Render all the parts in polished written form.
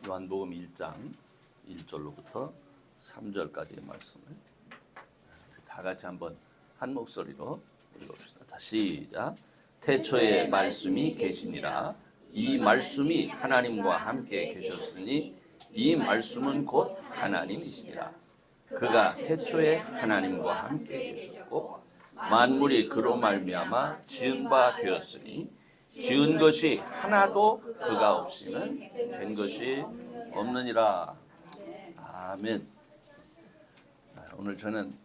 요한복음 1장 1절로부터 3절까지의 말씀을 다 같이 한번 한 목소리로 읽어봅시다. 자, 시작. 태초에 말씀이 계시니라. 이 말씀이 하나님과 함께 계셨으니 이 말씀은 곧 하나님이시니라. 그가 태초에 하나님과 함께 계셨고 만물이 그로 말미암아 지은 바 되었으니 지은 것이 하나도 그가 없이는 된 것이 없느니라. 아멘. 오늘 저는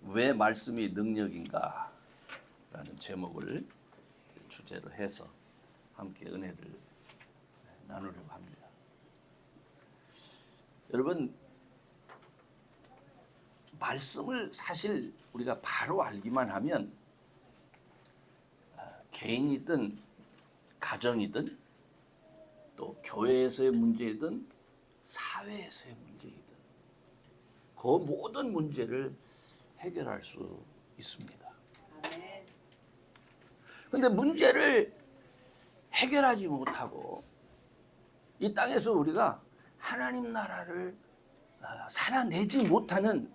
왜 말씀이 능력인가 라는 제목을 주제로 해서 함께 은혜를 나누려고 합니다. 여러분, 말씀을 사실 우리가 바로 알기만 하면 개인이든 가정이든 또 교회에서의 문제이든 사회에서의 문제이든 그 모든 문제를 해결할 수 있습니다. 그런데 문제를 해결하지 못하고 이 땅에서 우리가 하나님 나라를 살아내지 못하는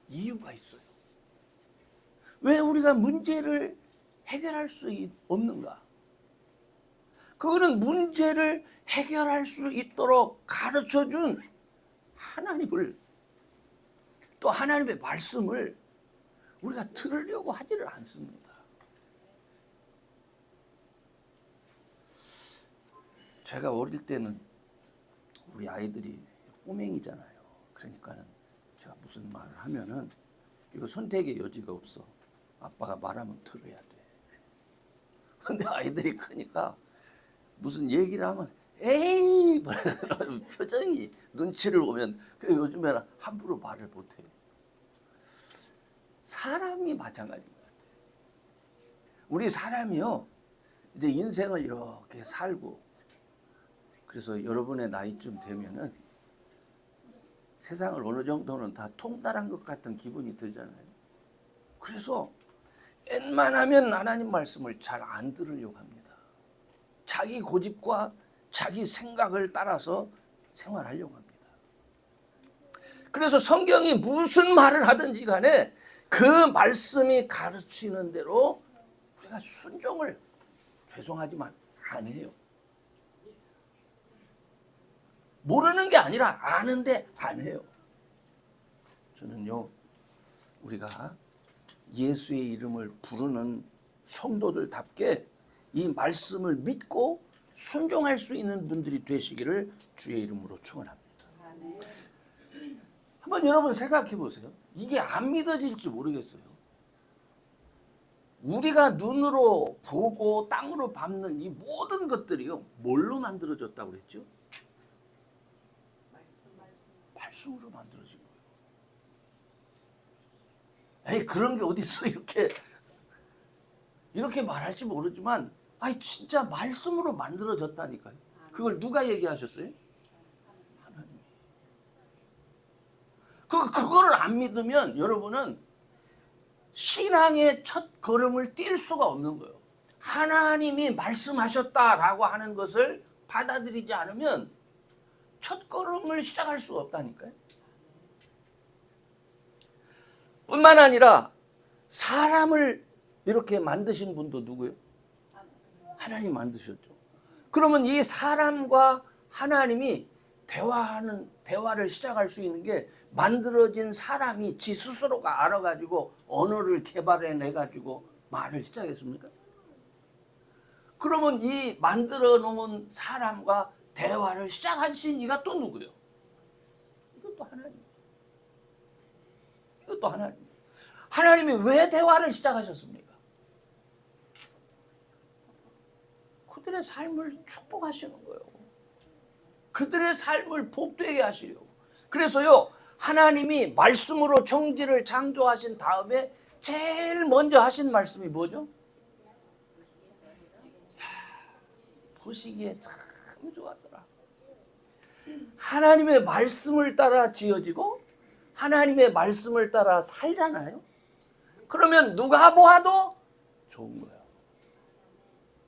이유가 있어요. 왜 우리가 문제를 해결할 수 없는가? 그거는 문제를 해결할 수 있도록 가르쳐준 하나님을, 또 하나님의 말씀을 우리가 들으려고 하지를 않습니다. 제가 어릴 때는 우리 아이들이 꼬맹이잖아요. 그러니까는 제가 무슨 말을 하면은 이거 선택의 여지가 없어. 아빠가 말하면 들어야 돼. 근데 아이들이 크니까 무슨 얘기를 하면 에이 표정이 눈치를 보면 요즘에는 함부로 말을 못해요. 사람이 마찬가지인 것 같아요. 우리 사람이요, 이제 인생을 이렇게 살고, 그래서 여러분의 나이쯤 되면은 세상을 어느 정도는 다 통달한 것 같은 기분이 들잖아요. 그래서 웬만하면 하나님 말씀을 잘 안 들으려고 합니다. 자기 고집과 자기 생각을 따라서 생활하려고 합니다. 그래서 성경이 무슨 말을 하든지 간에 그 말씀이 가르치는 대로 우리가 순종을, 죄송하지만 안 해요. 모르는 게 아니라 아는데 안 해요. 저는요, 우리가 예수의 이름을 부르는 성도들답게 이 말씀을 믿고 순종할 수 있는 분들이 되시기를 주의 이름으로 축원합니다. 한번 여러분 생각해 보세요. 이게 안 믿어질지 모르겠어요. 우리가 눈으로 보고 땅으로 밟는 이 모든 것들이요, 뭘로 만들어졌다고 그랬죠? 말씀으로 만들어진 거예요. 에이, 그런 게 어디 있어? 이렇게 말할지 모르지만, 아이, 진짜 말씀으로 만들어졌다니까요. 그걸 누가 얘기하셨어요? 하나님이. 그거를 안 믿으면 여러분은 신앙의 첫 걸음을 뛸 수가 없는 거예요. 하나님이 말씀하셨다라고 하는 것을 받아들이지 않으면 첫 걸음을 시작할 수가 없다니까요. 뿐만 아니라 사람을 이렇게 만드신 분도 누구예요? 하나님 만드셨죠. 그러면 이 사람과 하나님이 대화를 시작할 수 있는 게 만들어진 사람이 지 스스로가 알아가지고 언어를 개발해내가지고 말을 시작했습니까? 그러면 이 만들어 놓은 사람과 대화를 시작하신 이가 또 누구예요? 이것도 하나님. 이것도 하나님. 하나님이 왜 대화를 시작하셨습니까? 그들의 삶을 축복하시는 거예요. 그들의 삶을 복되게 하시려고. 그래서요, 하나님이 말씀으로 천지를 창조하신 다음에 제일 먼저 하신 말씀이 뭐죠? 보시기에 참 좋았더라. 하나님의 말씀을 따라 지어지고 하나님의 말씀을 따라 살잖아요. 그러면 누가 보아도 좋은 거예요.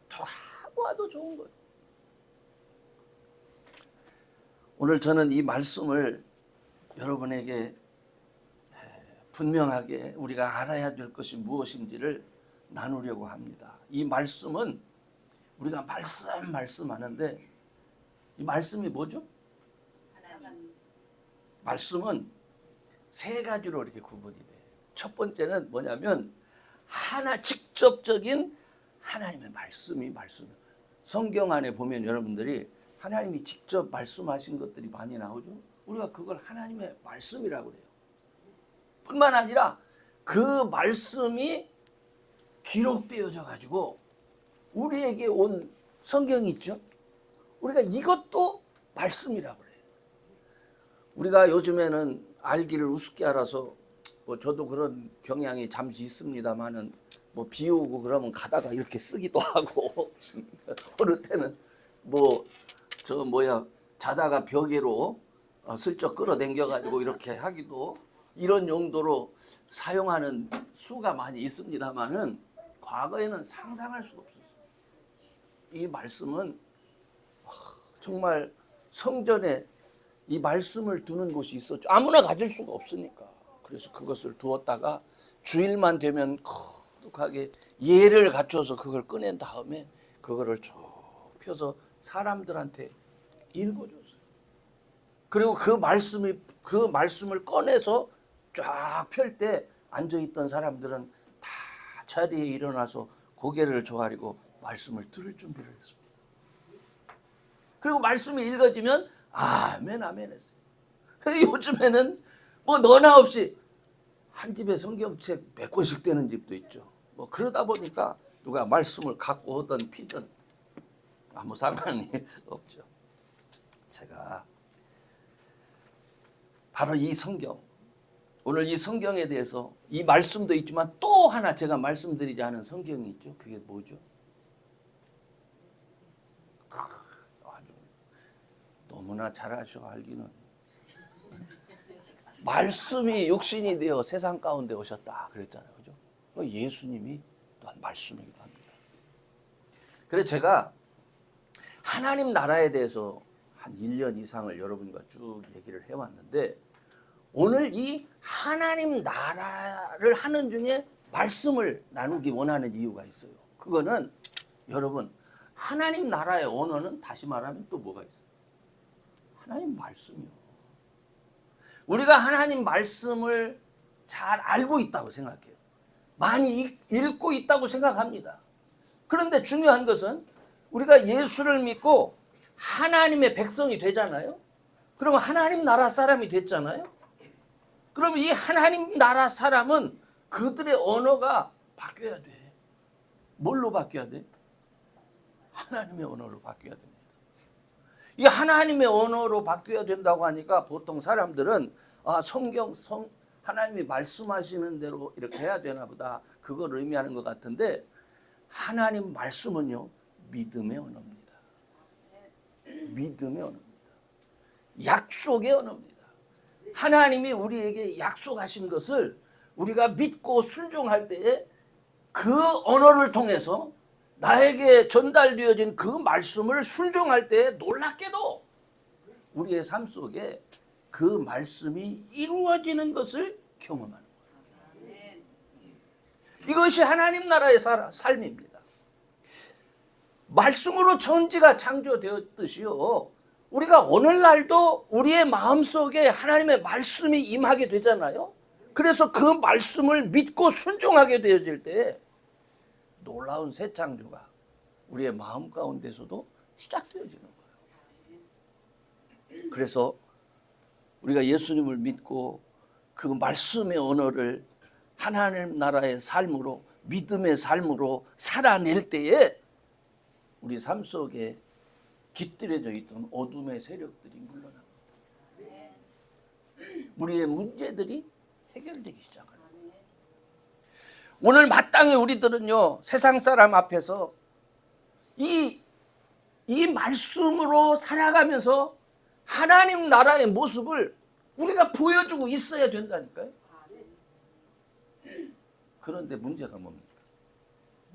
누가 보아도 좋은 거예요. 오늘 저는 이 말씀을 여러분에게 분명하게 우리가 알아야 될 것이 무엇인지를 나누려고 합니다. 이 말씀은 우리가 말씀하는데 이 말씀이 뭐죠? 말씀은 세 가지로 이렇게 구분이 돼요. 첫 번째는 뭐냐면 직접적인 하나님의 말씀이 성경 안에 보면 여러분들이 하나님이 직접 말씀하신 것들이 많이 나오죠. 우리가 그걸 하나님의 말씀이라고 그래요. 뿐만 아니라 그 말씀이 기록되어져 가지고 우리에게 온 성경이 있죠. 우리가 이것도 말씀이라고 그래요. 우리가 요즘에는 알기를 우습게 알아서 저도 그런 경향이 잠시 있습니다만은 비 오고 그러면 가다가 이렇게 쓰기도 하고 어느 때는 자다가 벽에로 슬쩍 끌어당겨 가지고 이렇게 하기도 이런 용도로 사용하는 수가 많이 있습니다만은 과거에는 상상할 수가 없었어요. 이 말씀은 정말 성전에 이 말씀을 두는 곳이 있었죠. 아무나 가질 수가 없으니까. 그래서 그것을 두었다가 주일만 되면 거룩하게 예를 갖춰서 그걸 꺼낸 다음에 그거를 쭉 펴서 사람들한테 읽어줬어요. 그리고 그 말씀을 꺼내서 쫙 펼 때 앉아있던 사람들은 다 자리에 일어나서 고개를 조아리고 말씀을 들을 준비를 했습니다. 그리고 말씀이 읽어지면 아멘 아멘 했어요. 근데 요즘에는 너나 없이 한 집에 성경책 몇 권씩 되는 집도 있죠. 그러다 보니까 누가 말씀을 갖고 오든 피든 아무 상관이 없죠. 제가 바로 이 성경, 오늘 이 성경에 대해서 이 말씀도 있지만 또 하나 제가 말씀드리지 않은 성경이 있죠. 그게 뭐죠? 아주 너무나 잘 아셔 알기는. 말씀이 육신이 되어 세상 가운데 오셨다 그랬잖아요. 그죠? 예수님이 또한 말씀이기도 합니다. 그래서 제가 하나님 나라에 대해서 한 1년 이상을 여러분과 쭉 얘기를 해왔는데 오늘 이 하나님 나라를 하는 중에 말씀을 나누기 원하는 이유가 있어요. 그거는 여러분 하나님 나라의 언어는 다시 말하면 또 뭐가 있어요? 하나님 말씀이요. 우리가 하나님 말씀을 잘 알고 있다고 생각해요. 많이 읽고 있다고 생각합니다. 그런데 중요한 것은 우리가 예수를 믿고 하나님의 백성이 되잖아요. 그러면 하나님 나라 사람이 됐잖아요. 그럼 이 하나님 나라 사람은 그들의 언어가 바뀌어야 돼. 뭘로 바뀌어야 돼? 하나님의 언어로 바뀌어야 됩니다. 이 하나님의 언어로 바뀌어야 된다고 하니까 보통 사람들은 하나님이 말씀하시는 대로 이렇게 해야 되나 보다. 그걸 의미하는 것 같은데 하나님 말씀은요. 믿음의 언어입니다. 믿음의 언어입니다. 약속의 언어입니다. 하나님이 우리에게 약속하신 것을 우리가 믿고 순종할 때에 그 언어를 통해서 나에게 전달되어진 그 말씀을 순종할 때에 놀랍게도 우리의 삶 속에 그 말씀이 이루어지는 것을 경험하는 거예요. 이것이 하나님 나라의 삶입니다. 말씀으로 천지가 창조되었듯이요. 우리가 오늘날도 우리의 마음속에 하나님의 말씀이 임하게 되잖아요. 그래서 그 말씀을 믿고 순종하게 되어질 때 놀라운 새 창조가 우리의 마음 가운데서도 시작되어지는 거예요. 그래서 우리가 예수님을 믿고 그 말씀의 언어를 하나님 나라의 삶으로 믿음의 삶으로 살아낼 때에 우리 삶 속에 깃들여져 있던 어둠의 세력들이 물러납니다. 우리의 문제들이 해결되기 시작합니다. 오늘 마땅히 우리들은요 세상 사람 앞에서 이 말씀으로 살아가면서 하나님 나라의 모습을 우리가 보여주고 있어야 된다니까요. 그런데 문제가 뭡니까?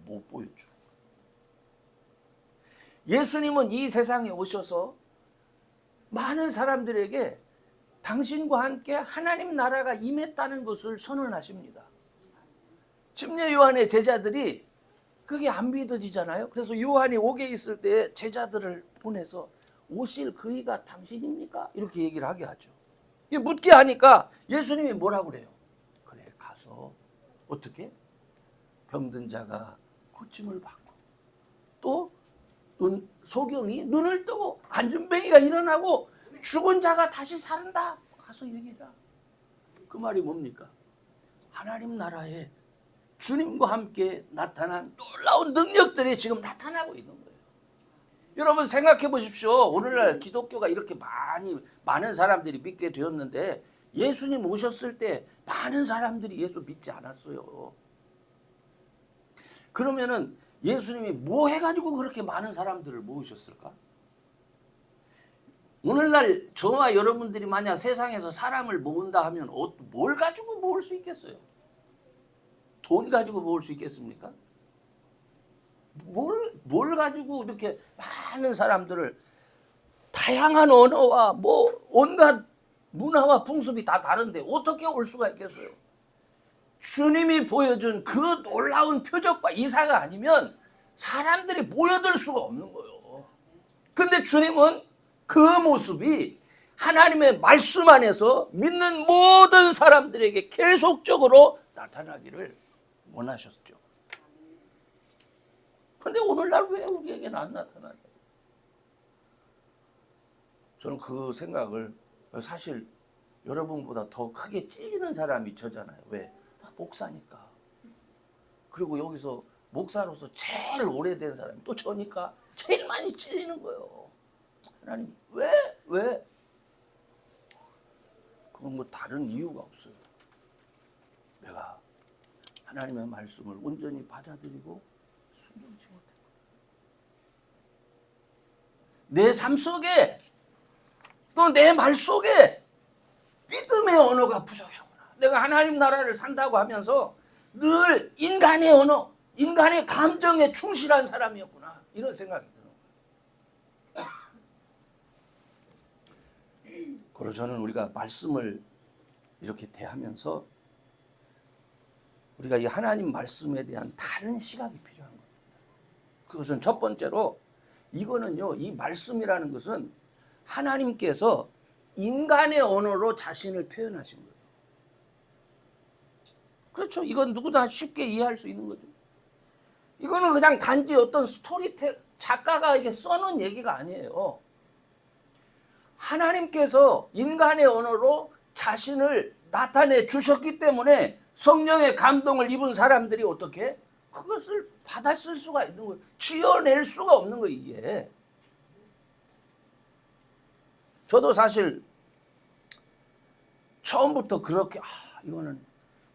못 보여주고. 예수님은 이 세상에 오셔서 많은 사람들에게 당신과 함께 하나님 나라가 임했다는 것을 선언하십니다. 침례 요한의 제자들이 그게 안 믿어지잖아요. 그래서 요한이 옥에 있을 때 제자들을 보내서 오실 그이가 당신입니까? 이렇게 얘기를 하게 하죠. 묻게 하니까 예수님이 뭐라고 그래요? 그래, 가서 어떻게? 병든 자가 고침을 받고, 또 소경이 눈을 뜨고 안준뱅이가 일어나고 죽은 자가 다시 산다. 가서 얘기해라. 그 말이 뭡니까? 하나님 나라에 주님과 함께 나타난 놀라운 능력들이 지금 나타나고 있는 거예요. 여러분 생각해 보십시오. 오늘날 기독교가 이렇게 많은 사람들이 믿게 되었는데 예수님 오셨을 때 많은 사람들이 예수 믿지 않았어요. 그러면은 예수님이 뭐 해가지고 그렇게 많은 사람들을 모으셨을까? 오늘날 저와 여러분들이 만약 세상에서 사람을 모은다 하면 뭘 가지고 모을 수 있겠어요? 돈 가지고 모을 수 있겠습니까? 뭘 가지고 이렇게 많은 사람들을, 다양한 언어와 온갖 문화와 풍습이 다 다른데 어떻게 올 수가 있겠어요? 주님이 보여준 그 놀라운 표적과 이사가 아니면 사람들이 모여들 수가 없는 거예요. 근데 주님은 그 모습이 하나님의 말씀 안에서 믿는 모든 사람들에게 계속적으로 나타나기를 원하셨죠. 근데 오늘날 왜 우리에게는 안 나타나냐? 저는 그 생각을, 사실 여러분보다 더 크게 찔리는 사람이 저잖아요. 왜? 나 목사니까. 그리고 여기서 목사로서 제일 오래된 사람이 또 저니까 제일 많이 찔리는 거예요. 하나님 왜? 그건 뭐 다른 이유가 없어요. 내가 하나님의 말씀을 온전히 받아들이고 순종치 못했고, 내 삶 속에 또 내 말 속에 믿음의 언어가 부족하구나. 내가 하나님 나라를 산다고 하면서 늘 인간의 언어, 인간의 감정에 충실한 사람이었구나, 이런 생각이 드는 거예요. 그리고 저는 우리가 말씀을 이렇게 대하면서 우리가 이 하나님 말씀에 대한 다른 시각이 필요한 거예요. 그것은 첫 번째로, 이거는요, 이 말씀이라는 것은 하나님께서 인간의 언어로 자신을 표현하신 거예요. 그렇죠. 이건 누구나 쉽게 이해할 수 있는 거죠. 이거는 그냥 단지 어떤 작가가 이게 써놓은 얘기가 아니에요. 하나님께서 인간의 언어로 자신을 나타내 주셨기 때문에 성령의 감동을 입은 사람들이 어떻게 그것을 받아쓸 수가 있는 거예요. 지어낼 수가 없는 거예요, 이게. 저도 사실 처음부터 그렇게 이거는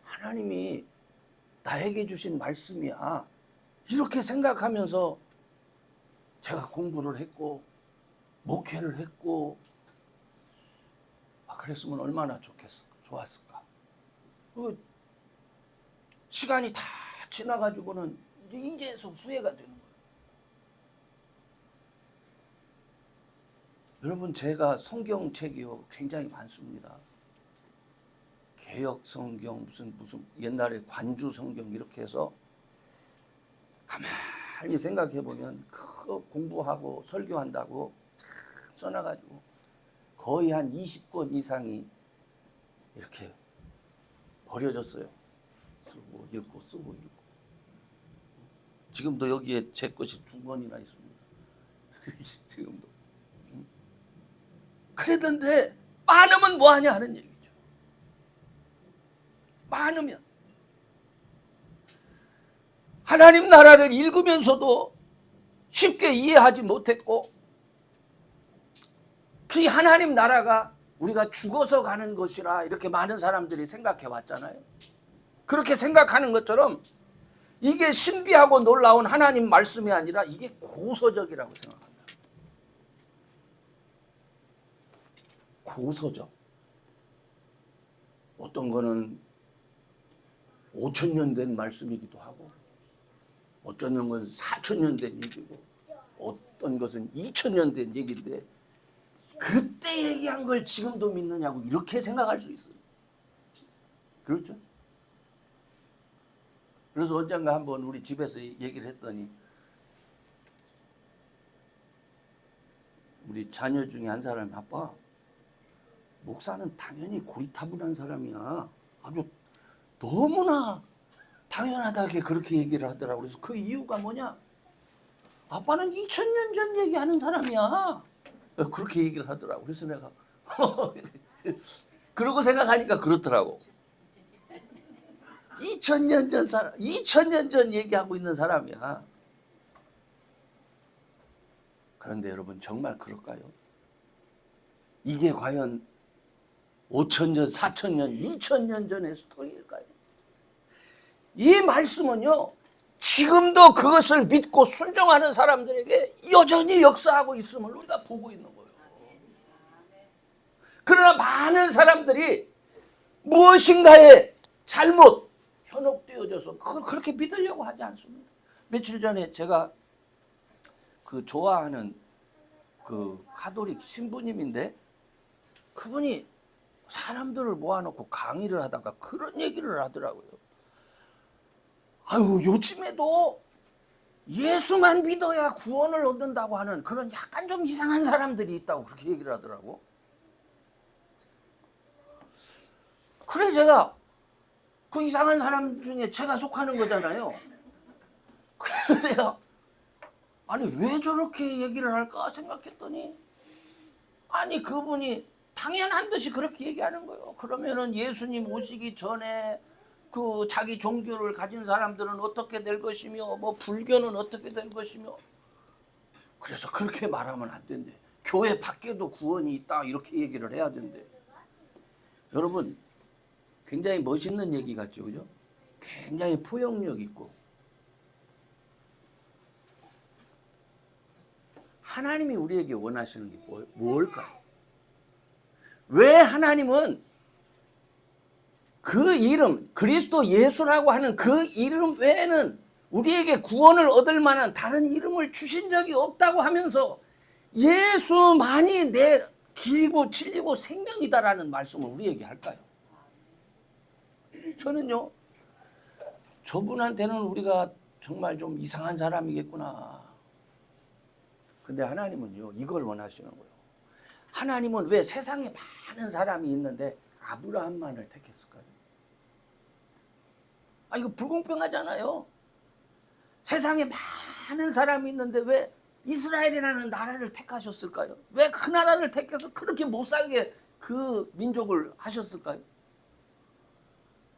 하나님이 나에게 주신 말씀이야, 이렇게 생각하면서 제가 공부를 했고 목회를 했고, 그랬으면 얼마나 좋았을까. 그리고 시간이 다 지나가지고는 이제서 후회가 되는 거예요. 여러분, 제가 성경책이요 굉장히 많습니다. 개역 성경, 무슨 옛날에 관주 성경, 이렇게 해서 가만히 생각해 보면 그거 공부하고 설교한다고 써놔가지고 거의 한 20권 이상이 이렇게 버려졌어요. 쓰고 읽고 쓰고 읽고. 지금도 여기에 제 것이 2권이나 있습니다. 지금도. 그랬는데 많으면 뭐하냐 하는 얘기죠. 많으면. 하나님 나라를 읽으면서도 쉽게 이해하지 못했고, 그 하나님 나라가 우리가 죽어서 가는 것이라 이렇게 많은 사람들이 생각해 왔잖아요. 그렇게 생각하는 것처럼 이게 신비하고 놀라운 하나님 말씀이 아니라 이게 고서적이라고 생각합니다. 고서적. 어떤 거는 5,000년 된 말씀이기도 하고, 어떤 건 4,000년 된 얘기고, 어떤 것은 2,000년 된 얘기인데, 그때 그때 얘기한 걸 지금도 믿느냐고 이렇게 생각할 수 있어요. 그렇죠? 그래서 언젠가 한번 우리 집에서 얘기를 했더니 우리 자녀 중에 한 사람이 아빠 목사는 당연히 고리타분한 사람이야. 아주 너무나 당연하다게 그렇게 얘기를 하더라고. 그래서 그 이유가 뭐냐? 아빠는 2000년 전 얘기하는 사람이야. 그렇게 얘기를 하더라고. 그래서 내가 그러고 생각하니까 그렇더라고. 2000년 전 사람, 2000년 전 얘기하고 있는 사람이야. 그런데 여러분 정말 그럴까요? 이게 과연 5000년, 4000년, 2000년 전의 스토리일까요? 이 말씀은요, 지금도 그것을 믿고 순종하는 사람들에게 여전히 역사하고 있음을 우리가 보고 있는 거예요. 그러나 많은 사람들이 무엇인가에 잘못 현혹되어져서 그걸 그렇게 믿으려고 하지 않습니다. 며칠 전에 제가 그 좋아하는 그 가톨릭 신부님인데 그분이 사람들을 모아놓고 강의를 하다가 그런 얘기를 하더라고요. 아유, 요즘에도 예수만 믿어야 구원을 얻는다고 하는 그런 약간 좀 이상한 사람들이 있다고 그렇게 얘기를 하더라고. 그래, 제가 그 이상한 사람 중에 제가 속하는 거잖아요. 그래서 내가 아니 왜 저렇게 얘기를 할까 생각했더니 아니 그분이 당연한 듯이 그렇게 얘기하는 거예요. 그러면은 예수님 오시기 전에 그 자기 종교를 가진 사람들은 어떻게 될 것이며 뭐 불교는 어떻게 될 것이며 그래서 그렇게 말하면 안 된대. 교회 밖에도 구원이 있다 이렇게 얘기를 해야 된대. 여러분 굉장히 멋있는 얘기 같죠, 그죠? 굉장히 포용력 있고 하나님이 우리에게 원하시는 게 뭘까요? 왜 하나님은 그 이름 그리스도 예수라고 하는 그 이름 외에는 우리에게 구원을 얻을 만한 다른 이름을 주신 적이 없다고 하면서 예수만이 내 길이고 진리고 생명이다라는 말씀을 우리에게 할까요? 저는요, 저분한테는 우리가 정말 좀 이상한 사람이겠구나. 근데 하나님은요, 이걸 원하시는 거예요. 하나님은 왜 세상에 많은 사람이 있는데 아브라함만을 택했을까요? 아, 이거 불공평하잖아요. 세상에 많은 사람이 있는데 왜 이스라엘이라는 나라를 택하셨을까요? 왜 그 나라를 택해서 그렇게 못 살게 그 민족을 하셨을까요?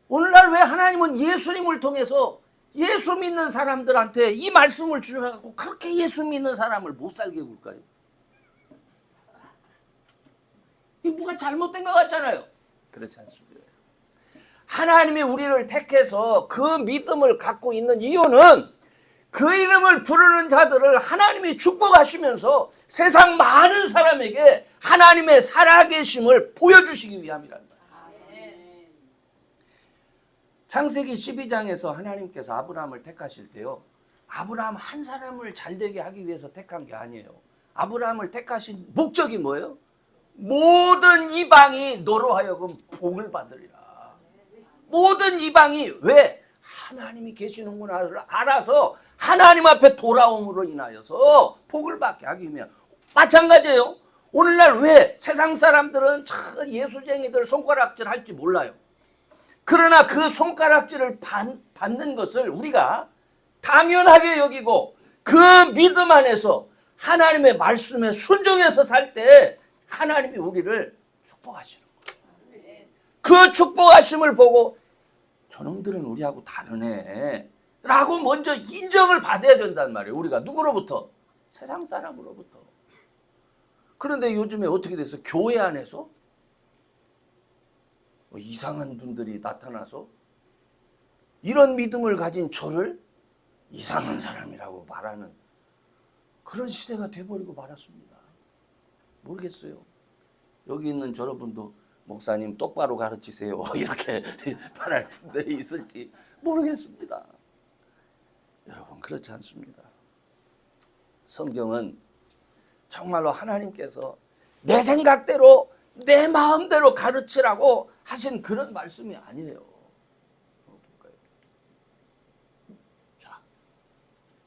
오늘날 왜 하나님은 예수님을 통해서 예수 믿는 사람들한테 이 말씀을 주셔서 그렇게 예수 믿는 사람을 못 살게 굴까요? 이 뭐가 잘못된 것 같잖아요. 그렇지 않습니다. 하나님이 우리를 택해서 그 믿음을 갖고 있는 이유는 그 이름을 부르는 자들을 하나님이 축복하시면서 세상 많은 사람에게 하나님의 살아계심을 보여주시기 위함이란다. 창세기 12장에서 하나님께서 아브라함을 택하실 때요, 아브라함 한 사람을 잘되게 하기 위해서 택한 게 아니에요. 아브라함을 택하신 목적이 뭐예요? 모든 이방이 너로 하여금 복을 받으리라. 모든 이방이 왜? 하나님이 계시는구나를 알아서 하나님 앞에 돌아옴으로 인하여서 복을 받게 하기 위해. 마찬가지예요. 오늘날 왜 세상 사람들은 참 예수쟁이들 손가락질 할지 몰라요. 그러나 그 손가락질을 받는 것을 우리가 당연하게 여기고 그 믿음 안에서 하나님의 말씀에 순종해서 살 때 하나님이 우리를 축복하시는 거예요. 그 축복하심을 보고 저놈들은 우리하고 다르네 라고 먼저 인정을 받아야 된단 말이에요. 우리가 누구로부터? 세상 사람으로부터. 그런데 요즘에 어떻게 됐어요? 교회 안에서 이상한 분들이 나타나서 이런 믿음을 가진 저를 이상한 사람이라고 말하는 그런 시대가 돼버리고 말았습니다. 모르겠어요. 여기 있는 여러분도 목사님 똑바로 가르치세요 이렇게 말할 분들이 있을지 모르겠습니다. 여러분 그렇지 않습니다. 성경은 정말로 하나님께서 내 생각대로 내 마음대로 가르치라고 하신 그런 말씀이 아니에요. 자,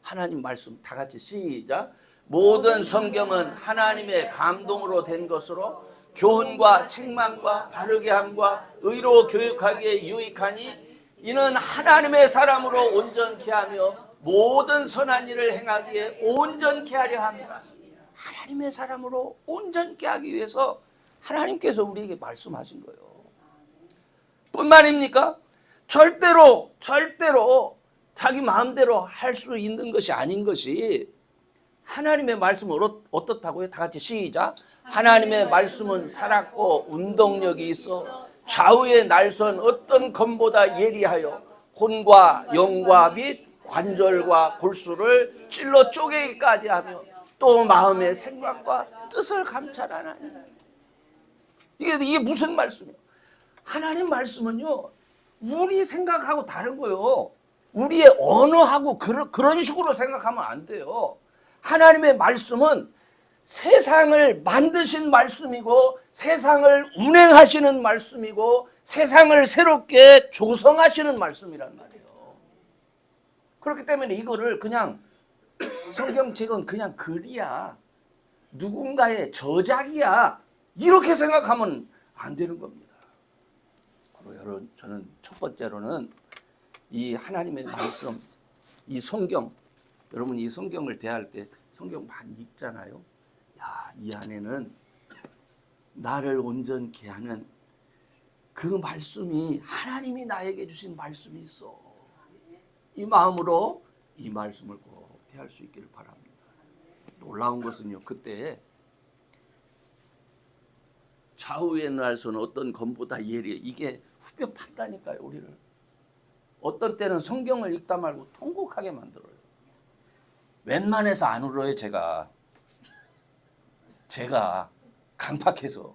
하나님 말씀 다 같이 시작. 모든 성경은 하나님의 감동으로 된 것으로 교훈과 책망과 바르게 함과 의로 교육하기에 유익하니 이는 하나님의 사람으로 온전케 하며 모든 선한 일을 행하기에 온전케 하려 합니다. 하나님의 사람으로 온전케 하기 위해서 하나님께서 우리에게 말씀하신 거예요. 뿐만입니까? 절대로 자기 마음대로 할 수 있는 것이 아닌 것이 하나님의 말씀은 어떻다고요? 다 같이 시작. 하나님의 말씀은 살았고 운동력이 있어 좌우의 날선 어떤 검보다 예리하여 혼과 영과 및 관절과 골수를 찔러 쪼개기까지 하며 또 마음의 생각과 뜻을 감찰하나니. 이게 무슨 말씀이에요? 하나님 말씀은요, 우리 생각하고 다른 거예요. 우리의 언어하고 그런 식으로 생각하면 안 돼요. 하나님의 말씀은 세상을 만드신 말씀이고 세상을 운행하시는 말씀이고 세상을 새롭게 조성하시는 말씀이란 말이에요. 그렇기 때문에 이거를 그냥 성경책은 그냥 글이야, 누군가의 저작이야, 이렇게 생각하면 안 되는 겁니다. 그리고 여러분, 저는 첫 번째로는 이 하나님의 말씀, 이 성경, 여러분 이 성경을 대할 때 성경 많이 읽잖아요. 야, 이 안에는 나를 온전케 하는 그 말씀이, 하나님이 나에게 주신 말씀이 있어. 이 마음으로 이 말씀을 꼭 대할 수 있기를 바랍니다. 놀라운 것은요, 그때 좌우의 날선 어떤 검보다 예리해, 이게 후벼 판다니까요, 우리를. 어떤 때는 성경을 읽다 말고 통곡하게 만들어요. 웬만해서 안 울어요, 제가 강팍해서.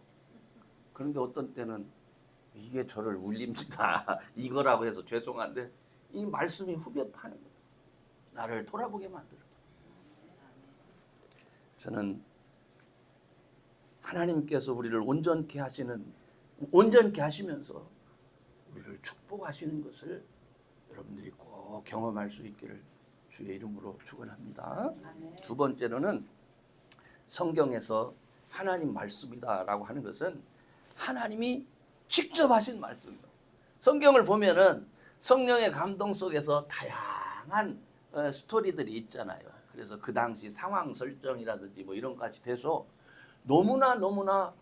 그런데 어떤 때는 이게 저를 울립니다. 이거라고 해서 죄송한데 이 말씀이 후벼 파는 거예요. 나를 돌아보게 만들어요. 저는 하나님께서 우리를 온전케 하시면서 우리를 축복하시는 것을 여러분들이 꼭 경험할 수 있기를 주의 이름으로 축원합니다. 두 번째로는 성경에서 하나님 말씀이다라고 하는 것은 하나님이 직접 하신 말씀이에요. 성경을 보면은 성령의 감동 속에서 다양한 스토리들이 있잖아요. 그래서 그 당시 상황 설정이라든지 뭐 이런 것까지 돼서 너무나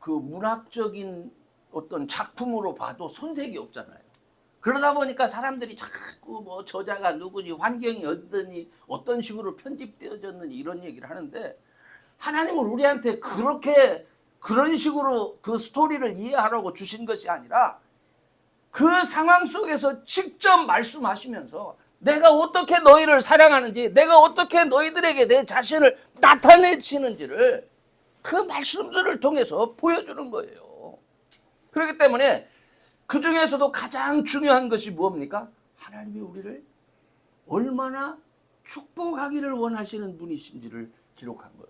그 문학적인 어떤 작품으로 봐도 손색이 없잖아요. 그러다 보니까 사람들이 자꾸 뭐 저자가 누구니, 환경이 어떠니, 어떤 식으로 편집되어졌느니 이런 얘기를 하는데, 하나님은 우리한테 그런 식으로 그 스토리를 이해하라고 주신 것이 아니라 그 상황 속에서 직접 말씀하시면서 내가 어떻게 너희를 사랑하는지, 내가 어떻게 너희들에게 내 자신을 나타내시는지를 그 말씀들을 통해서 보여주는 거예요. 그렇기 때문에 그 중에서도 가장 중요한 것이 무엇입니까? 하나님이 우리를 얼마나 축복하기를 원하시는 분이신지를 기록한 거예요.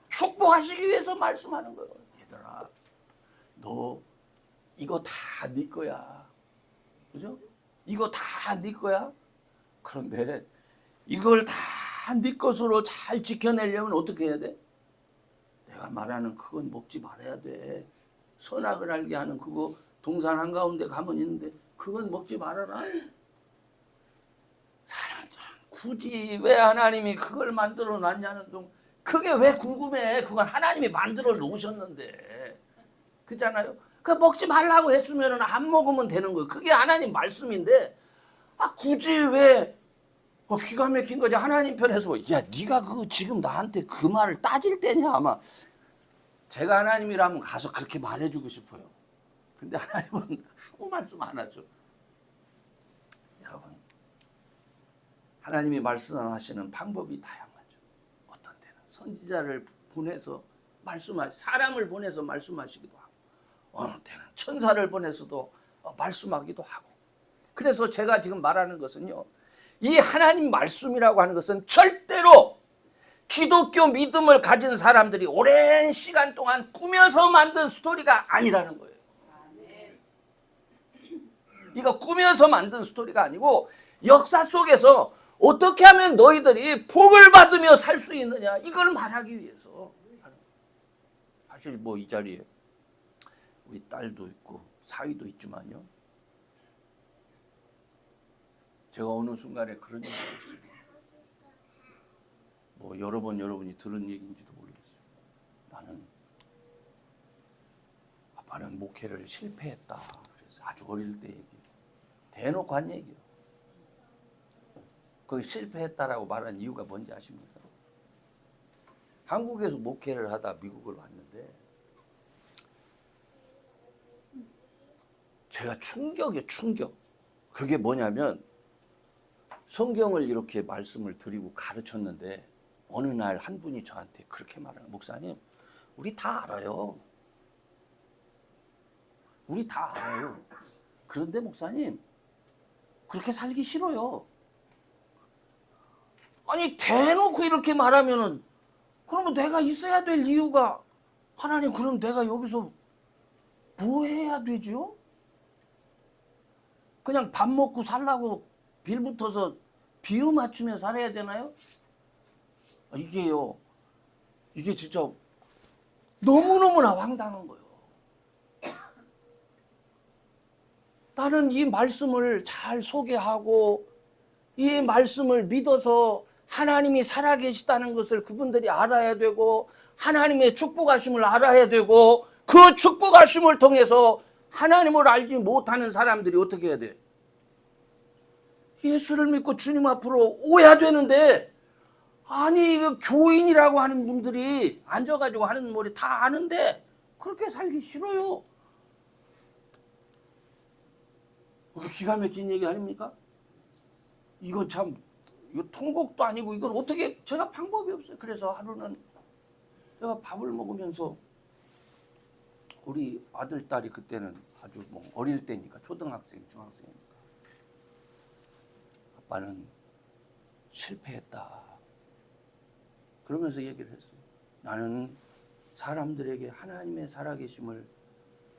축복하시기 위해서 말씀하는 거예요. 얘들아, 너 이거 다 네 거야. 그죠? 이거 다 네 거야. 그런데 이걸 다 네 것으로 잘 지켜내려면 어떻게 해야 돼? 내가 말하는 그건 먹지 말아야 돼. 선악을 알게 하는 그거 동산 한가운데 가면 있는데 그건 먹지 말아라. 사람들은 굳이 왜 하나님이 그걸 만들어 놨냐는 둥, 그게 왜 궁금해. 그건 하나님이 만들어 놓으셨는데, 그렇잖아요. 그 먹지 말라고 했으면 안 먹으면 되는 거예요. 그게 하나님 말씀인데, 굳이 왜 기가 막힌 거지. 하나님 편에서 야, 네가 지금 나한테 그 말을 따질 때냐. 아마 제가 하나님이라면 가서 그렇게 말해주고 싶어요. 근데 하나님은 아무 말씀 안 하죠. 여러분, 하나님이 말씀하시는 방법이 다양하죠. 어떤 때는 선지자를 보내서 사람을 보내서 말씀하시기도 하고, 어느 때는 천사를 보내서도 말씀하기도 하고. 그래서 제가 지금 말하는 것은요, 이 하나님 말씀이라고 하는 것은 절대로 기독교 믿음을 가진 사람들이 오랜 시간 동안 꾸며서 만든 스토리가 아니라는 거예요. 이거 꾸며서 만든 스토리가 아니고 역사 속에서 어떻게 하면 너희들이 복을 받으며 살 수 있느냐, 이걸 말하기 위해서. 사실 뭐 이 자리에 우리 딸도 있고 사위도 있지만요, 제가 어느 순간에 그런 얘기를 했어요. 뭐 여러 번 여러분이 들은 얘기인지도 모르겠어요. 아빠는 목회를 실패했다. 그래서 아주 어릴 때 얘기, 대놓고 한 얘기요. 거기 실패했다라고 말한 이유가 뭔지 아십니까? 한국에서 목회를 하다 미국을 왔는데 제가 충격이에요, 충격. 그게 뭐냐면 성경을 이렇게 말씀을 드리고 가르쳤는데 어느 날 한 분이 저한테 그렇게 말하는, 목사님, 우리 다 알아요. 우리 다 알아요. 그런데 목사님, 그렇게 살기 싫어요. 아니, 대놓고 이렇게 말하면은, 그러면 내가 있어야 될 이유가, 하나님, 그럼 내가 여기서 뭐 해야 되죠? 그냥 밥 먹고 살라고 빌붙어서 비유 맞추며 살아야 되나요? 이게요, 이게 진짜 너무너무나 황당한 거예요. 나는 이 말씀을 잘 소개하고 이 말씀을 믿어서 하나님이 살아계시다는 것을 그분들이 알아야 되고, 하나님의 축복하심을 알아야 되고, 그 축복하심을 통해서 하나님을 알지 못하는 사람들이 어떻게 해야 돼? 예수를 믿고 주님 앞으로 오야 되는데, 아니 그 교인이라고 하는 분들이 앉아가지고 하는 말이 다 아는데 그렇게 살기 싫어요. 기가 막힌 얘기 아닙니까? 이건 참, 이거 통곡도 아니고 이건 어떻게, 제가 방법이 없어요. 그래서 하루는 제가 밥을 먹으면서 우리 아들, 딸이 그때는 아주 뭐 어릴 때니까, 초등학생, 중학생이니까, 아빠는 실패했다. 그러면서 얘기를 했어요. 나는 사람들에게 하나님의 살아계심을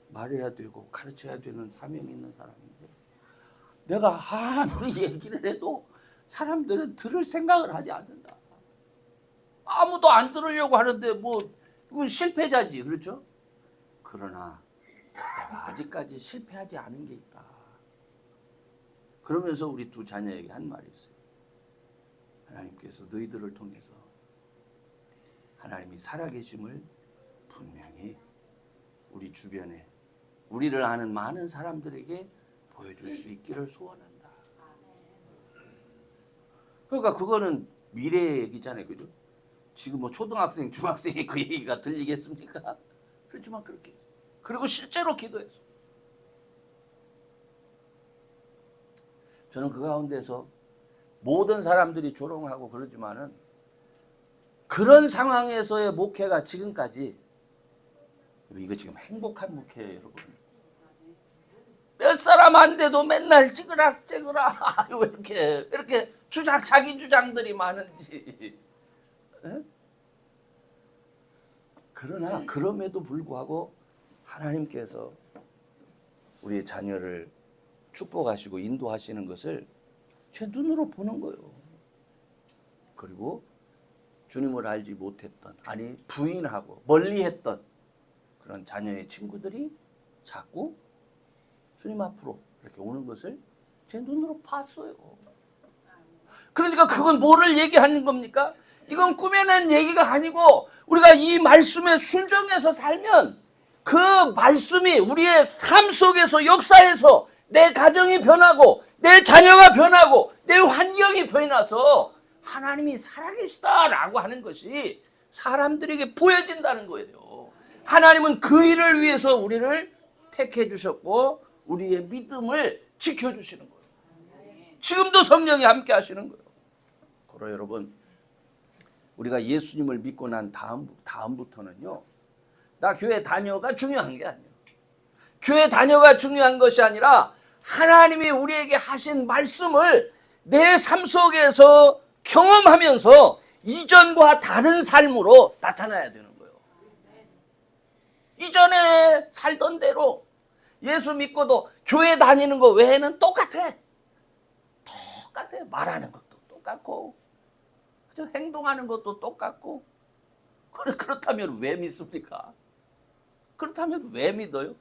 말해야 되고 가르쳐야 되는 사명이 있는 사람인데, 내가 아무리 얘기를 해도 사람들은 들을 생각을 하지 않는다. 아무도 안 들으려고 하는데 뭐 이건 실패자지, 그렇죠? 그러나 내가 아직까지 실패하지 않은 게 있다. 그러면서 우리 두 자녀에게 한 말이 있어요. 하나님께서 너희들을 통해서 하나님이 살아계심을 분명히 우리 주변에 우리를 아는 많은 사람들에게 보여줄 수 있기를 소원한다. 그러니까 그거는 미래의 얘기잖아요, 그죠? 지금 뭐 초등학생, 중학생이 그 얘기가 들리겠습니까? 그렇지만 그렇게, 그리고 실제로 기도했어. 저는 그 가운데서 모든 사람들이 조롱하고 그러지만은 그런 상황에서의 목회가 지금까지, 이거 지금 행복한 목회예요, 여러분. 몇 사람 안 돼도 맨날 찌그락찌그락 왜 이렇게 자기 주장들이 많은지. 에? 그러나 그럼에도 불구하고 하나님께서 우리 자녀를 축복하시고 인도하시는 것을 제 눈으로 보는 거예요. 그리고 주님을 알지 못했던, 아니 부인하고 멀리했던 그런 자녀의 친구들이 자꾸 주님 앞으로 이렇게 오는 것을 제 눈으로 봤어요. 그러니까 그건 뭐를 얘기하는 겁니까? 이건 꾸며낸 얘기가 아니고 우리가 이 말씀에 순종해서 살면 그 말씀이 우리의 삶 속에서, 역사에서 내 가정이 변하고 내 자녀가 변하고 내 환경이 변해서 하나님이 살아계시다라고 하는 것이 사람들에게 보여진다는 거예요. 하나님은 그 일을 위해서 우리를 택해 주셨고 우리의 믿음을 지켜주시는 거예요. 지금도 성령이 함께 하시는 거예요. 그러 여러분, 우리가 예수님을 믿고 난 다음부터는요, 나 교회 다녀가 중요한 게 아니에요. 교회 다녀가 중요한 것이 아니라 하나님이 우리에게 하신 말씀을 내 삶 속에서 경험하면서 이전과 다른 삶으로 나타나야 되는 거예요. 이전에 살던 대로 예수 믿고도 교회 다니는 거 외에는 똑같아. 똑같아. 말하는 것도 똑같고, 그죠? 행동하는 것도 똑같고. 그렇다면 왜 믿습니까? 그렇다면 왜 믿어요?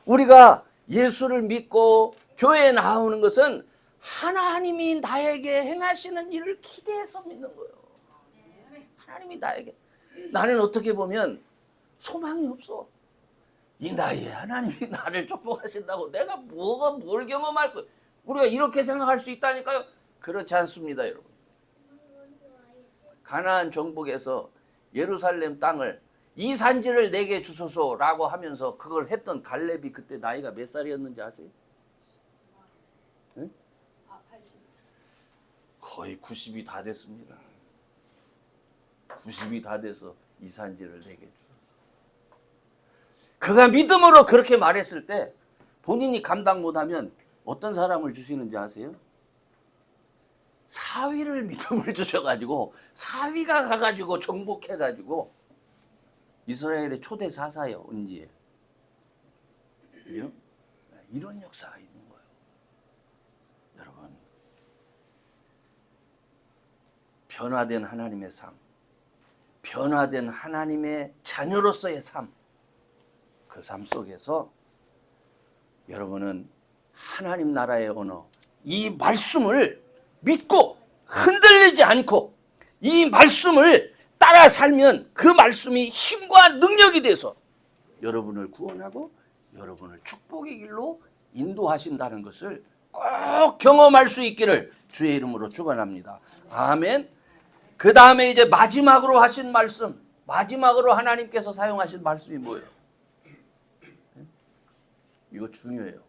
우리가 예수를 믿고 교회에 나오는 것은 하나님이 나에게 행하시는 일을 기대해서 믿는 거예요. 하나님이 나에게. 나는 어떻게 보면 소망이 없어. 이 나이에 하나님이 나를 축복하신다고 내가 뭘 경험할 거야. 우리가 이렇게 생각할 수 있다니까요. 그렇지 않습니다, 여러분. 가나안 정복에서 예루살렘 땅을 이 산지를 내게 주소서라고 하면서 그걸 했던 갈렙이 그때 나이가 몇 살이었는지 아세요? 응? 거의 90이 다 됐습니다. 90이 다 돼서 이 산지를 내게 주소서. 그가 믿음으로 그렇게 말했을 때 본인이 감당 못하면 어떤 사람을 주시는지 아세요? 사위를 믿음을 주셔가지고 사위가 가가지고 정복해가지고 이스라엘의 초대 사사예요. 언지에. 그죠? 이런 역사가 있는 거예요. 여러분, 변화된 하나님의 삶, 변화된 하나님의 자녀로서의 삶, 그 삶 속에서 여러분은 하나님 나라의 언어, 이 말씀을 믿고 흔들리지 않고 이 말씀을 따라 살면 그 말씀이 힘과 능력이 돼서 여러분을 구원하고 여러분을 축복의 길로 인도하신다는 것을 꼭 경험할 수 있기를 주의 이름으로 축원합니다. 아멘. 그 다음에 이제 마지막으로 하신 말씀, 마지막으로 하나님께서 사용하신 말씀이 뭐예요? 이거 중요해요.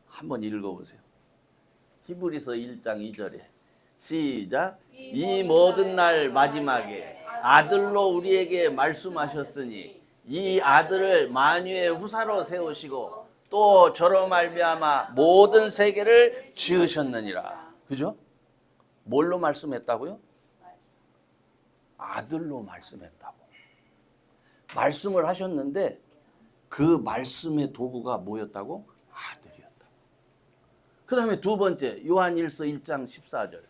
한번 읽어보세요. 히브리서 1장 2절에 시작. 이 모든 날 마지막에 아들로 우리에게 말씀하셨으니 이 아들을 만유의 후사로 세우시고 또 저로 말미암아 모든 세계를 지으셨느니라. 그죠? 뭘로 말씀했다고요? 아들로 말씀했다고. 말씀을 하셨는데 그 말씀의 도구가 뭐였다고? 아들이었다고. 그 다음에 두 번째 요한일서 1장 14절.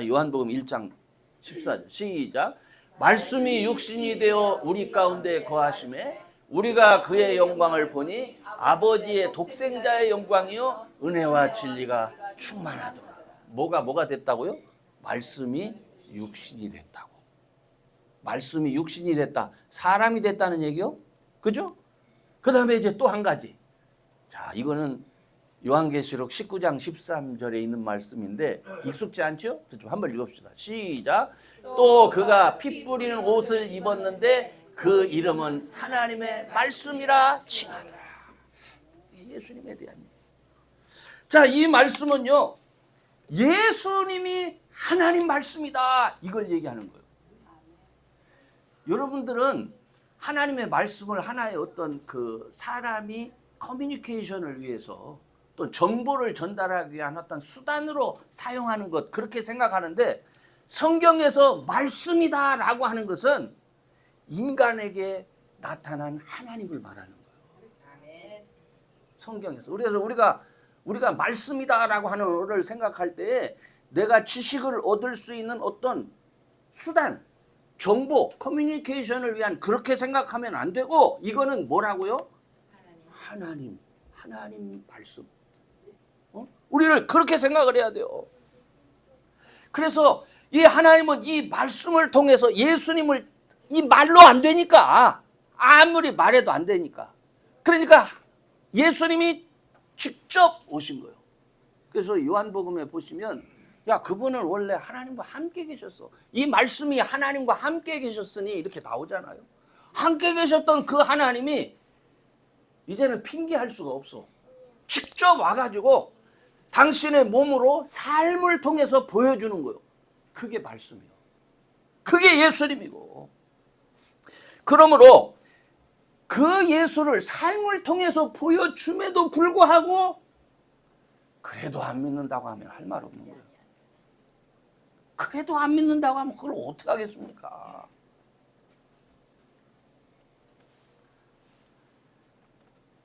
요한복음 1장 14절. 시작. 말씀이 육신이 되어 우리 가운데 거하심에 우리가 그의 영광을 보니 아버지의 독생자의 영광이요 은혜와 진리가 충만하더라. 뭐가 됐다고요? 말씀이 육신이 됐다고. 말씀이 육신이 됐다. 사람이 됐다는 얘기요? 그죠? 그 다음에 이제 또 한 가지. 자, 이거는 요한계시록 19장 13절에 있는 말씀인데 익숙지 않죠? 좀 한번 읽읍시다. 시작. 또 그가 피 뿌리는 옷을 입었는데 그 이름은 하나님의 말씀이라 칭하더라. 예수님에 대한 얘기. 자, 이 말씀은요, 예수님이 하나님 말씀이다. 이걸 얘기하는 거예요. 여러분들은 하나님의 말씀을 하나의 어떤 그 사람이 커뮤니케이션을 위해서 또 정보를 전달하기 위한 어떤 수단으로 사용하는 것, 그렇게 생각하는데 성경에서 말씀이다라고 하는 것은 인간에게 나타난 하나님을 말하는 거예요. 성경에서. 그래서 우리가 말씀이다라고 하는 언어를 생각할 때 내가 지식을 얻을 수 있는 어떤 수단, 정보, 커뮤니케이션을 위한 그렇게 생각하면 안 되고 이거는 뭐라고요? 하나님 말씀. 우리를 그렇게 생각을 해야 돼요. 그래서 이 하나님은 이 말씀을 통해서 예수님을 이 말로 안 되니까 아무리 말해도 안 되니까 그러니까 예수님이 직접 오신 거예요. 그래서 요한복음에 보시면 야 그분은 원래 하나님과 함께 계셨어. 이 말씀이 하나님과 함께 계셨으니 이렇게 나오잖아요. 함께 계셨던 그 하나님이 이제는 핑계할 수가 없어. 직접 와가지고 당신의 몸으로 삶을 통해서 보여주는 거예요. 그게 말씀이에요. 그게 예수님이고. 그러므로 그 예수를 삶을 통해서 보여줌에도 불구하고 그래도 안 믿는다고 하면 할 말 없는 거예요. 그래도 안 믿는다고 하면 그걸 어떻게 하겠습니까?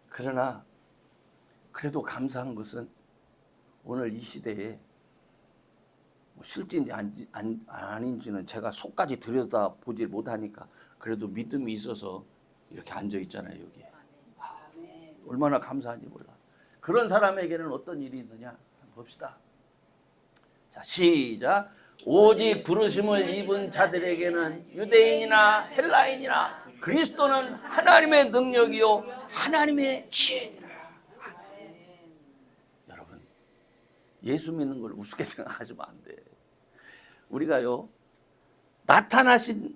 그러나 그래도 감사한 것은 오늘 이 시대에 실제인지 아닌지는 제가 속까지 들여다보지 못하니까 그래도 믿음이 있어서 이렇게 앉아 있잖아요, 여기에. 얼마나 감사한지 몰라. 그런 사람에게는 어떤 일이 있느냐? 한번 봅시다. 자, 시작. 오직 부르심을 입은 자들에게는 유대인이나 헬라인이나 그리스도는 하나님의 능력이요 하나님의 지혜니라. 여러분, 예수 믿는 걸 우습게 생각하시면 안 돼. 우리가요, 나타나신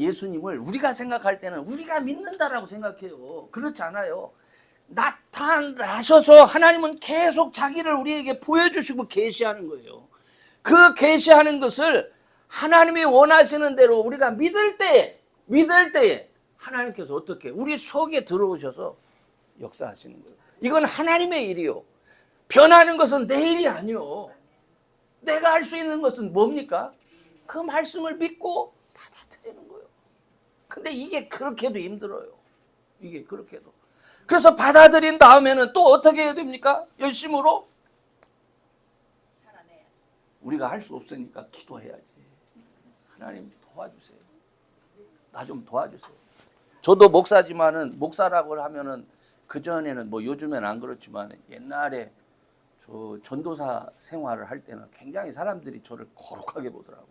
예수님을 우리가 생각할 때는 우리가 믿는다라고 생각해요. 그렇지 않아요. 나타나셔서 하나님은 계속 자기를 우리에게 보여주시고 계시하는 거예요. 그 계시하는 것을 하나님이 원하시는 대로 우리가 믿을 때에 하나님께서 어떻게 우리 속에 들어오셔서 역사하시는 거예요. 이건 하나님의 일이요. 변하는 것은 내 일이 아니요. 내가 할 수 있는 것은 뭡니까? 그 말씀을 믿고 받아들이는 거예요. 근데 이게 그렇게도 힘들어요. 이게 그렇게도. 그래서 받아들인 다음에는 또 어떻게 해야 됩니까? 열심으로 우리가 할 수 없으니까 기도해야지. 하나님 도와주세요. 나 좀 도와주세요. 저도 목사지만은 목사라고 하면은 그 전에는 뭐 요즘엔 안 그렇지만 옛날에 저 전도사 생활을 할 때는 굉장히 사람들이 저를 거룩하게 보더라고.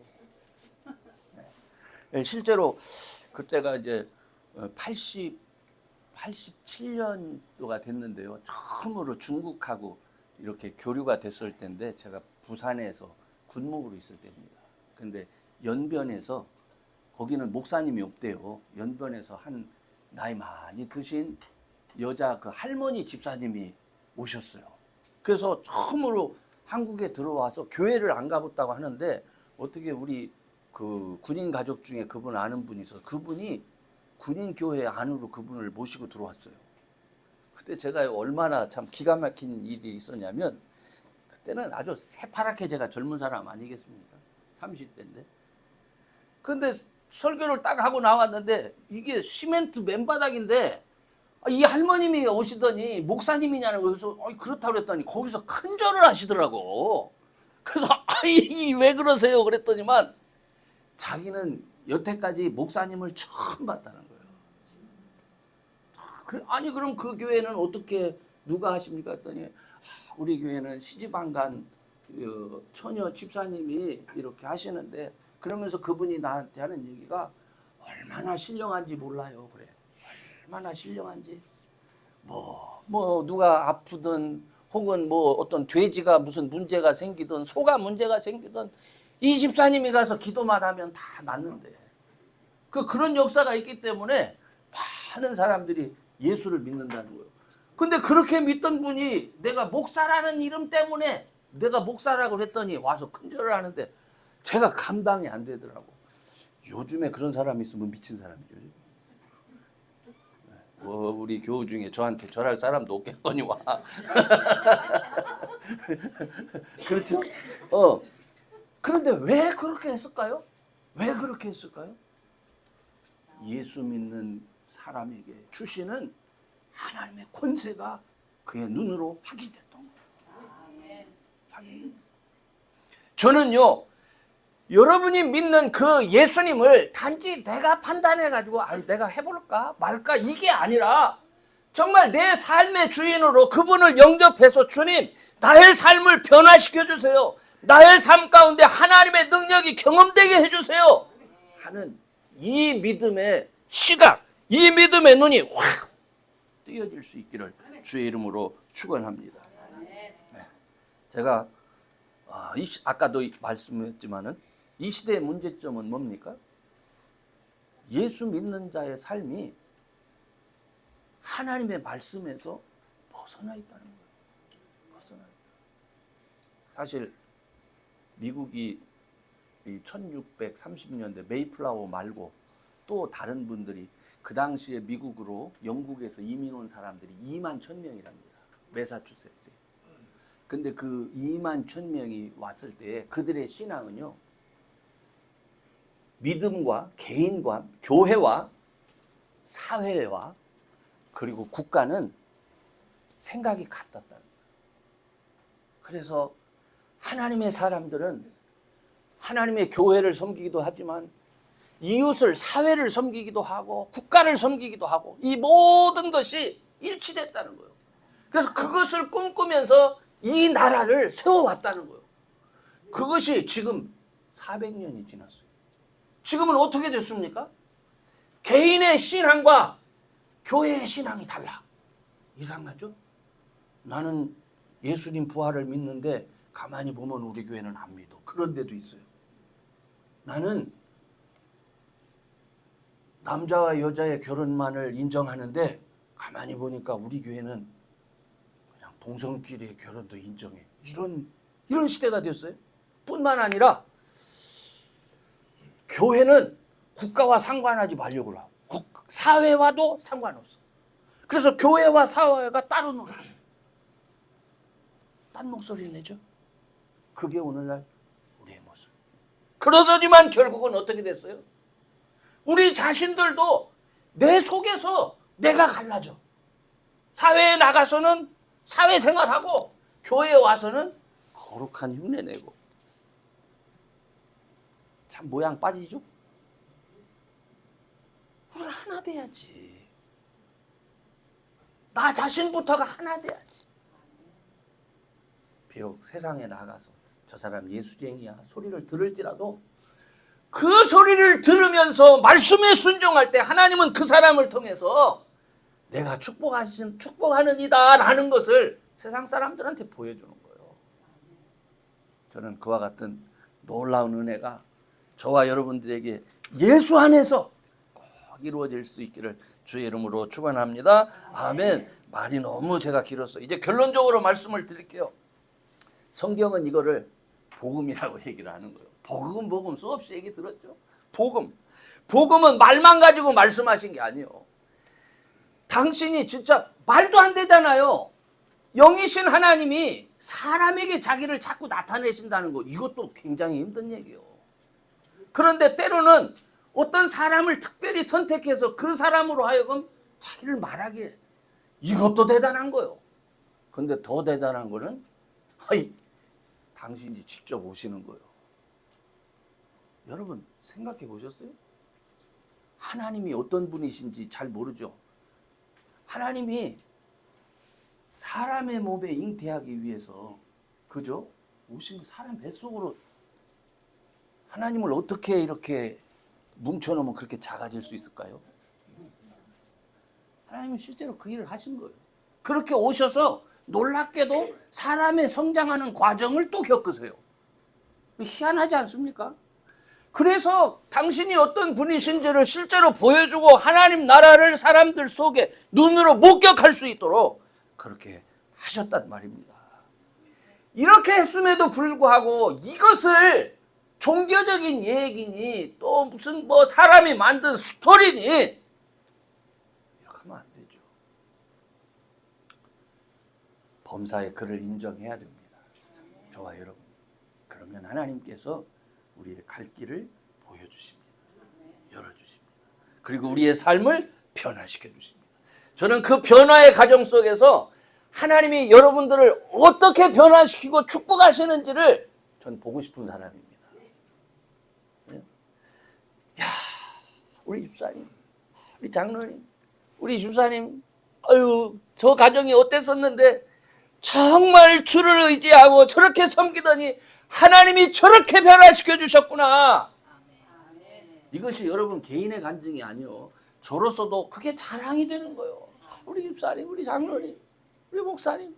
네. 실제로 그때가 이제 87년도가 됐는데요. 처음으로 중국하고 이렇게 교류가 됐을 때인데 제가 부산에서 군목으로 있을 때입니다. 근데 연변에서 거기는 목사님이 없대요. 연변에서 한 나이 많이 드신 여자 그 할머니 집사님이 오셨어요. 그래서 처음으로 한국에 들어와서 교회를 안 가봤다고 하는데 어떻게 우리 그 군인 가족 중에 그분 아는 분이 있어서 그분이 군인 교회 안으로 그분을 모시고 들어왔어요. 그때 제가 얼마나 참 기가 막힌 일이 있었냐면 그때는 아주 새파랗게 제가 젊은 사람 아니겠습니까? 30대인데. 근데 설교를 딱 하고 나왔는데 이게 시멘트 맨바닥인데 이 할머님이 오시더니 목사님이냐는 거여서 그렇다고 그랬더니 거기서 큰 절을 하시더라고. 그래서 왜 그러세요? 그랬더니만 자기는 여태까지 목사님을 처음 봤다는 거예요. 아니 그럼 그 교회는 어떻게 누가 하십니까? 했더니 우리 교회는 시집안간 처녀 집사님이 이렇게 하시는데 그러면서 그분이 나한테 하는 얘기가 얼마나 신령한지 몰라요. 그래. 얼마나 신령한지. 뭐 누가 아프든 혹은 뭐 어떤 돼지가 무슨 문제가 생기든 소가 문제가 생기든 이 집사님이 가서 기도만 하면 다 낫는데. 그런 역사가 있기 때문에 많은 사람들이 예수를 믿는다는 거예요. 근데 그렇게 믿던 분이 내가 목사라는 이름 때문에 내가 목사라고 했더니 와서 큰절을 하는데 제가 감당이 안 되더라고. 요즘에 그런 사람이 있으면 미친 사람이죠. 우리 교우 중에 저한테 절할 사람도 없겠거니 와. 그렇죠? 그런데 왜 그렇게 했을까요? 왜 그렇게 했을까요? 예수 믿는 사람에게 주시는 하나님의 권세가 그의 눈으로 확인됐던 거예요. 저는요, 여러분이 믿는 그 예수님을 단지 내가 판단해가지고 내가 해볼까 말까 이게 아니라 정말 내 삶의 주인으로 그분을 영접해서 주님 나의 삶을 변화시켜 주세요. 나의 삶 가운데 하나님의 능력이 경험되게 해주세요 하는 이 믿음의 시각, 이 믿음의 눈이 확 뜨여질 수 있기를 주의 이름으로 축원합니다. 네. 제가 아까도 말씀했지만은 이 시대의 문제점은 뭡니까? 예수 믿는 자의 삶이 하나님의 말씀에서 벗어나 있다는 거예요. 벗어나 있다. 사실 미국이 1630년대 메이플라워 말고 또 다른 분들이 그 당시에 미국으로 영국에서 이민 온 사람들이 2만 1000명이랍니다. 매사추세츠에. 근데 그 2만 1,000명이 왔을 때 그들의 신앙은요, 믿음과 개인과 교회와 사회와 그리고 국가는 생각이 같았다는 거예요. 그래서 하나님의 사람들은 하나님의 교회를 섬기기도 하지만 이웃을, 사회를 섬기기도 하고 국가를 섬기기도 하고 이 모든 것이 일치됐다는 거예요. 그래서 그것을 꿈꾸면서 이 나라를 세워왔다는 거예요. 그것이 지금 400년이 지났어요. 지금은 어떻게 됐습니까? 개인의 신앙과 교회의 신앙이 달라. 이상하죠? 나는 예수님 부활을 믿는데 가만히 보면 우리 교회는 안 믿어. 그런 데도 있어요. 나는 남자와 여자의 결혼만을 인정하는데 가만히 보니까 우리 교회는 그냥 동성끼리의 결혼도 인정해. 이런 시대가 됐어요. 뿐만 아니라 교회는 국가와 상관하지 말려고 하고 사회와도 상관없어. 그래서 교회와 사회가 따로 놀아. 딴 목소리 내죠. 그게 오늘날 우리의 모습. 그러더니만 결국은 어떻게 됐어요? 우리 자신들도 내 속에서 내가 갈라져. 사회에 나가서는 사회생활하고 교회에 와서는 거룩한 흉내 내고. 참 모양 빠지죠? 우리가 하나 돼야지. 나 자신부터가 하나 돼야지. 비록 세상에 나가서 저 사람 예수쟁이야 소리를 들을지라도 그 소리를 들으면서 말씀에 순종할 때 하나님은 그 사람을 통해서 내가 축복하는 이다 라는 것을 세상 사람들한테 보여주는 거예요. 저는 그와 같은 놀라운 은혜가 저와 여러분들에게 예수 안에서 꼭 이루어질 수 있기를 주의 이름으로 축원합니다. 아멘. 말이 너무 제가 길었어요. 이제 결론적으로 말씀을 드릴게요. 성경은 이거를 복음이라고 얘기를 하는 거예요. 복음 수없이 얘기 들었죠. 복음은 말만 가지고 말씀하신 게 아니에요. 당신이 진짜 말도 안 되잖아요. 영이신 하나님이 사람에게 자기를 자꾸 나타내신다는 거, 이것도 굉장히 힘든 얘기예요. 그런데 때로는 어떤 사람을 특별히 선택해서 그 사람으로 하여금 자기를 말하게 해. 이것도 대단한 거예요. 그런데 더 대단한 거는 당신이 직접 오시는 거예요. 여러분 생각해 보셨어요? 하나님이 어떤 분이신지 잘 모르죠. 하나님이 사람의 몸에 잉태하기 위해서 그죠? 오신 사람 뱃속으로 하나님을 어떻게 이렇게 뭉쳐놓으면 그렇게 작아질 수 있을까요? 하나님은 실제로 그 일을 하신 거예요. 그렇게 오셔서 놀랍게도 사람의 성장하는 과정을 또 겪으세요. 희한하지 않습니까? 그래서 당신이 어떤 분이신지를 실제로 보여주고 하나님 나라를 사람들 속에 눈으로 목격할 수 있도록 그렇게 하셨단 말입니다. 이렇게 했음에도 불구하고 이것을 종교적인 얘기니 또 무슨 사람이 만든 스토리니 이렇게 하면 안 되죠. 범사의 그를 인정해야 됩니다. 저와 여러분. 그러면 하나님께서 우리의 갈 길을 보여주십니다. 열어주십니다. 그리고 우리의 삶을 변화시켜 주십니다. 저는 그 변화의 과정 속에서 하나님이 여러분들을 어떻게 변화시키고 축복하시는지를 전 보고 싶은 사람입니다. 야, 우리 집사님, 우리 장로님, 우리 집사님, 저 가정이 어땠었는데 정말 주를 의지하고 저렇게 섬기더니 하나님이 저렇게 변화시켜 주셨구나. 이것이 여러분 개인의 간증이 아니요. 저로서도 그게 자랑이 되는 거예요. 우리 집사님, 우리 장로님, 우리 목사님.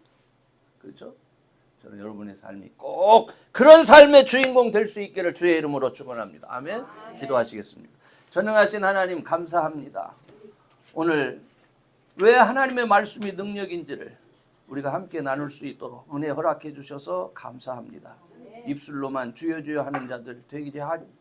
그렇죠? 저는 여러분의 삶이 꼭 그런 삶의 주인공 될 수 있기를 주의 이름으로 축원합니다. 아멘. 기도하시겠습니다. 전능하신 하나님 감사합니다. 오늘 왜 하나님의 말씀이 능력인지를 우리가 함께 나눌 수 있도록 은혜 허락해 주셔서 감사합니다. 입술로만 주여 주여 하는 자들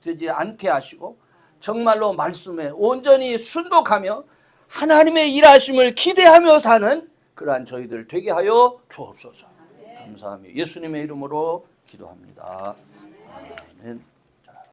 되지 않게 하시고 정말로 말씀에 온전히 순독하며 하나님의 일하심을 기대하며 사는 그러한 저희들 되게 하여 주옵소서. 감사하며 예수님의 이름으로 기도합니다. 아멘.